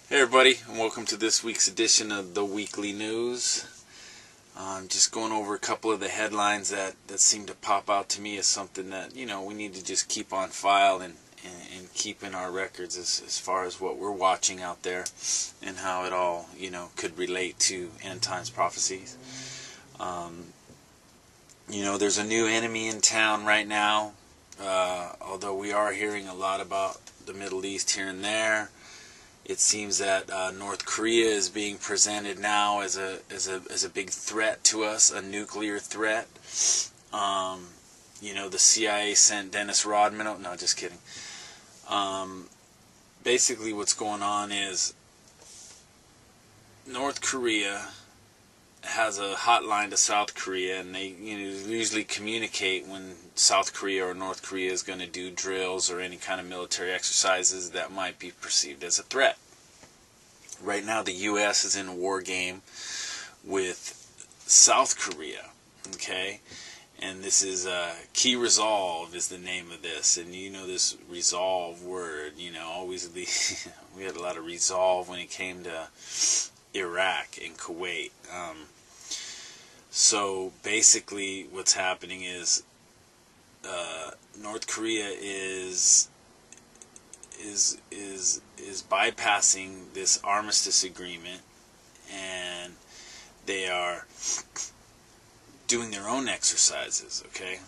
Hey everybody, and welcome to this week's edition of the Weekly News. I'm just going over a couple of the headlines that seem to pop out to me as something that, we need to just keep on file and keep in our records as far as what we're watching out there and how it all, could relate to end times prophecies. There's a new enemy in town right now, although we are hearing a lot about the Middle East here and there. It seems that North Korea is being presented now as a big threat to us, a nuclear threat. The CIA sent Dennis Rodman. Oh, no, just kidding. Basically, what's going on is North Korea has a hotline to South Korea, and they usually communicate when South Korea or North Korea is going to do drills or any kind of military exercises that might be perceived as a threat. Right now, the U.S. is in a war game with South Korea, okay? And this is Key Resolve is the name of this. And this resolve word, always we had a lot of resolve when it came to Iraq and Kuwait. So basically what's happening is North Korea is bypassing this armistice agreement, and they are doing their own exercises, okay?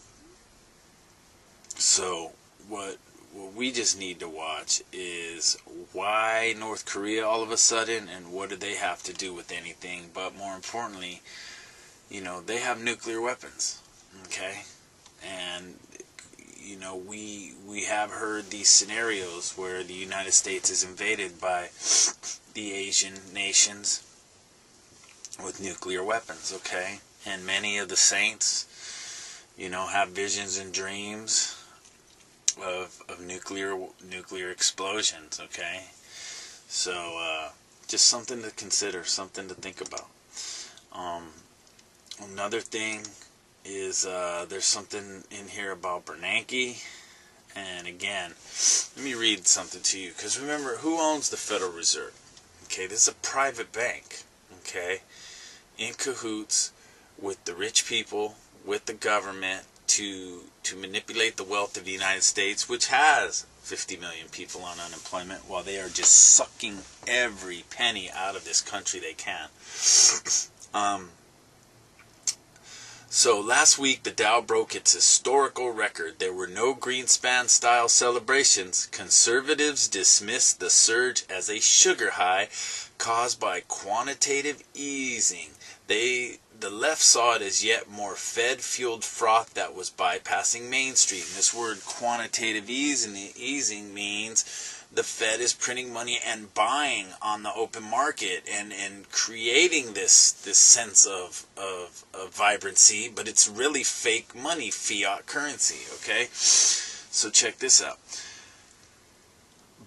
So what we just need to watch is why North Korea all of a sudden, and what do they have to do with anything. But more importantly, they have nuclear weapons, okay? And we have heard these scenarios where the United States is invaded by the Asian nations with nuclear weapons, okay? And many of the saints, have visions and dreams of nuclear explosions, okay? So just something to consider, something to think about. Another thing is there's something in here about Bernanke. And again, let me read something to you, because remember, who owns the Federal Reserve? Okay, this is a private bank, okay, in cahoots with the rich people, with the government, to manipulate the wealth of the United States, which has 50 million people on unemployment, while they are just sucking every penny out of this country they can. So last week, the Dow broke its historical record. There were no Greenspan-style celebrations. Conservatives dismissed the surge as a sugar high caused by quantitative easing. The left saw it as yet more Fed-fueled froth that was bypassing Main Street. And this word quantitative easing means the Fed is printing money and buying on the open market and creating this sense of vibrancy, but it's really fake money, fiat currency, okay? So check this out.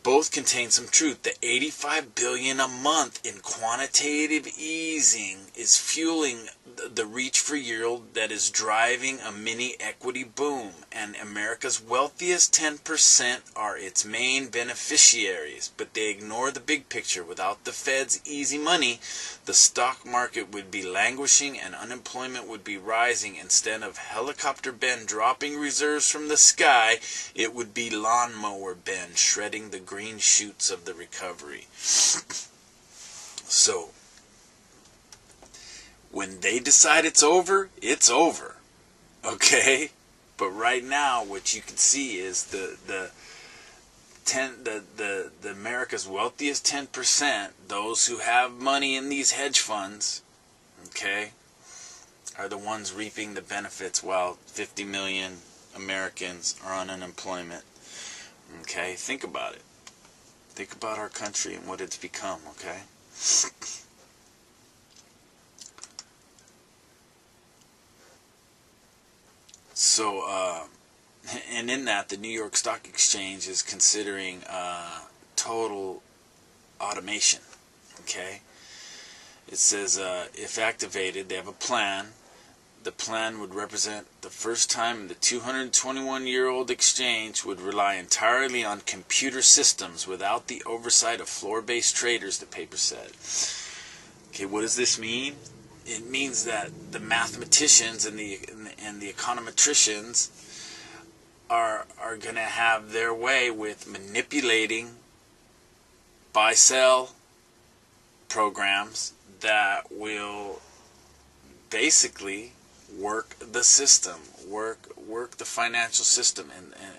Both contain some truth. The $85 billion a month in quantitative easing is fueling the reach for yield that is driving a mini equity boom, and America's wealthiest 10% are its main beneficiaries. But they ignore the big picture. Without the Fed's easy money, the stock market would be languishing and unemployment would be rising. Instead of helicopter Ben dropping reserves from the sky, it would be lawnmower Ben shredding the green shoots of the recovery. So, when they decide it's over, okay? But right now, what you can see is the America's wealthiest 10%, those who have money in these hedge funds, okay, are the ones reaping the benefits, while 50 million Americans are on unemployment. Okay, think about it. Think about our country and what it's become, okay? So, and in that, the New York Stock Exchange is considering total automation, okay? It says, if activated, they have a plan The plan would represent the first time the 221-year-old exchange would rely entirely on computer systems without the oversight of floor-based traders, the paper said. Okay, what does this mean? It means that the mathematicians and the econometricians are going to have their way with manipulating buy-sell programs that will basically work the system, work the financial system,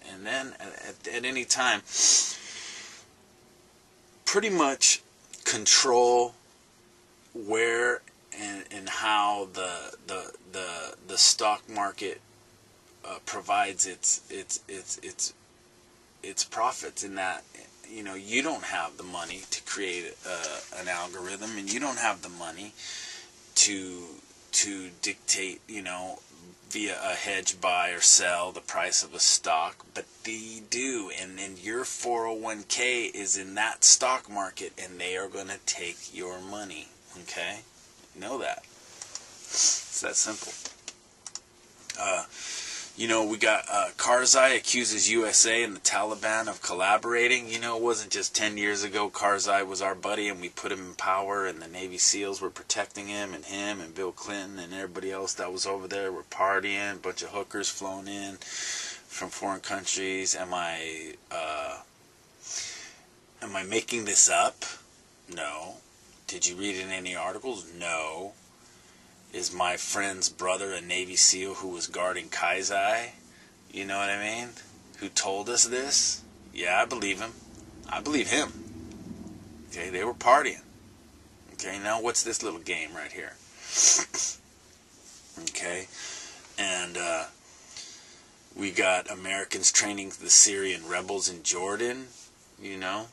and then at any time pretty much control where and how the stock market provides its profits. In that, you know, you don't have the money to create an algorithm, and you don't have the money to dictate, you know, via a hedge buy or sell the price of a stock, but they do, and your 401k is in that stock market, and they are going to take your money. Okay, know that. It's that simple. You know, we got Karzai accuses USA and the Taliban of collaborating. You know, it wasn't just 10 years ago Karzai was our buddy and we put him in power, and the Navy SEALs were protecting him and Bill Clinton and everybody else that was over there were partying, a bunch of hookers flown in from foreign countries. Am I making this up? No. Did you read in any articles? No. Is my friend's brother a Navy SEAL who was guarding Karzai? You know what I mean? Who told us this? Yeah, I believe him. I believe him. Okay, they were partying. Okay, now what's this little game right here? Okay, and we got Americans training the Syrian rebels in Jordan, you know.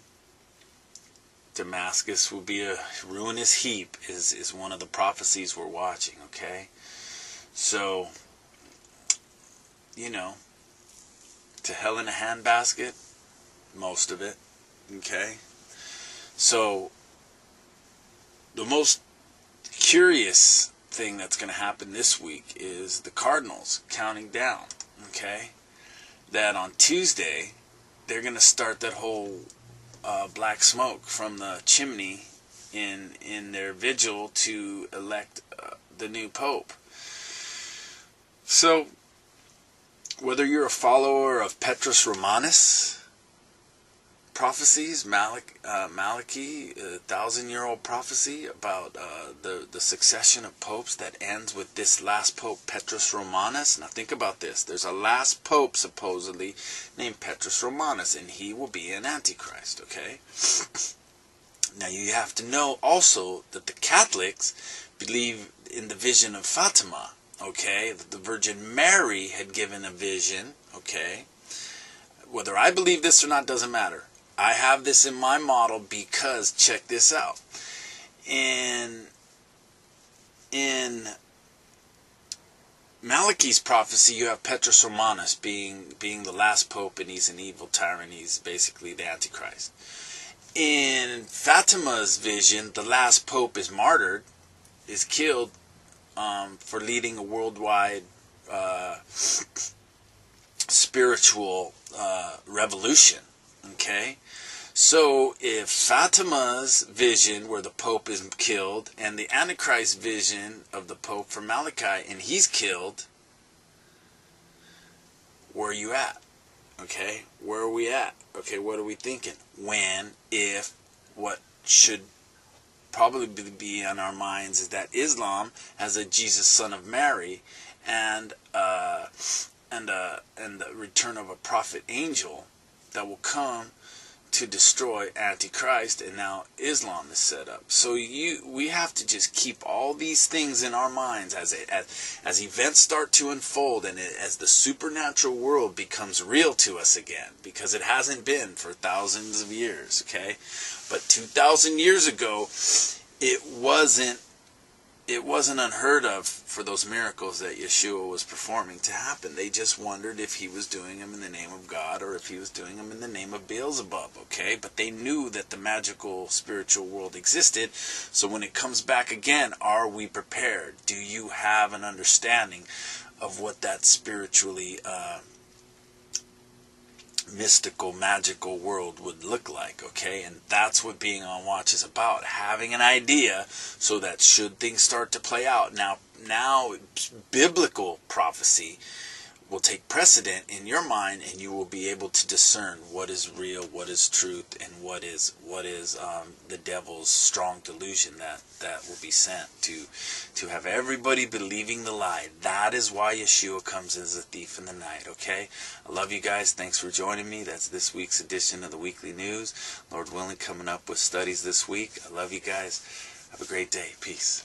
Damascus will be a ruinous heap is one of the prophecies we're watching, okay? So, you know, to hell in a handbasket, most of it, okay? So, the most curious thing that's going to happen this week is the Cardinals counting down, okay? That on Tuesday, they're going to start that whole black smoke from the chimney in their vigil to elect the new pope. So, whether you're a follower of Petrus Romanus prophecies, Malachi, 1,000-year-old prophecy about the succession of popes that ends with this last pope, Petrus Romanus. Now think about this. There's a last pope supposedly named Petrus Romanus, and he will be an antichrist, okay? Now you have to know also that the Catholics believe in the vision of Fatima, okay? That the Virgin Mary had given a vision, okay? Whether I believe this or not doesn't matter. I have this in my model because, check this out. In Malachi's prophecy, you have Petrus Romanus being the last pope, and he's an evil tyrant. He's basically the Antichrist. In Fatima's vision, the last pope is martyred, is killed for leading a worldwide spiritual revolution. Okay? So if Fatima's vision where the Pope is killed and the Antichrist vision of the Pope for Malachi and he's killed, where are you at? Okay? Where are we at? Okay, what are we thinking? When, if, what should probably be on our minds is that Islam has a Jesus son of Mary and the return of a prophet angel that will come to destroy Antichrist, and now Islam is set up. So we have to just keep all these things in our minds as events start to unfold and as the supernatural world becomes real to us again, because it hasn't been for thousands of years, okay? But 2,000 years ago, it wasn't it wasn't unheard of for those miracles that Yeshua was performing to happen. They just wondered if he was doing them in the name of God or if he was doing them in the name of Beelzebub, okay? But they knew that the magical spiritual world existed. So when it comes back again, are we prepared? Do you have an understanding of what that spiritually mystical, magical world would look like, okay? And that's what being on watch is about, having an idea so that should things start to play out. Now biblical prophecy will take precedent in your mind, and you will be able to discern what is real, what is truth, and what is the devil's strong delusion that will be sent to have everybody believing the lie. That is why Yeshua comes as a thief in the night, okay? I love you guys. Thanks for joining me. That's this week's edition of the Weekly News. Lord willing, coming up with studies this week. I love you guys. Have a great day. Peace.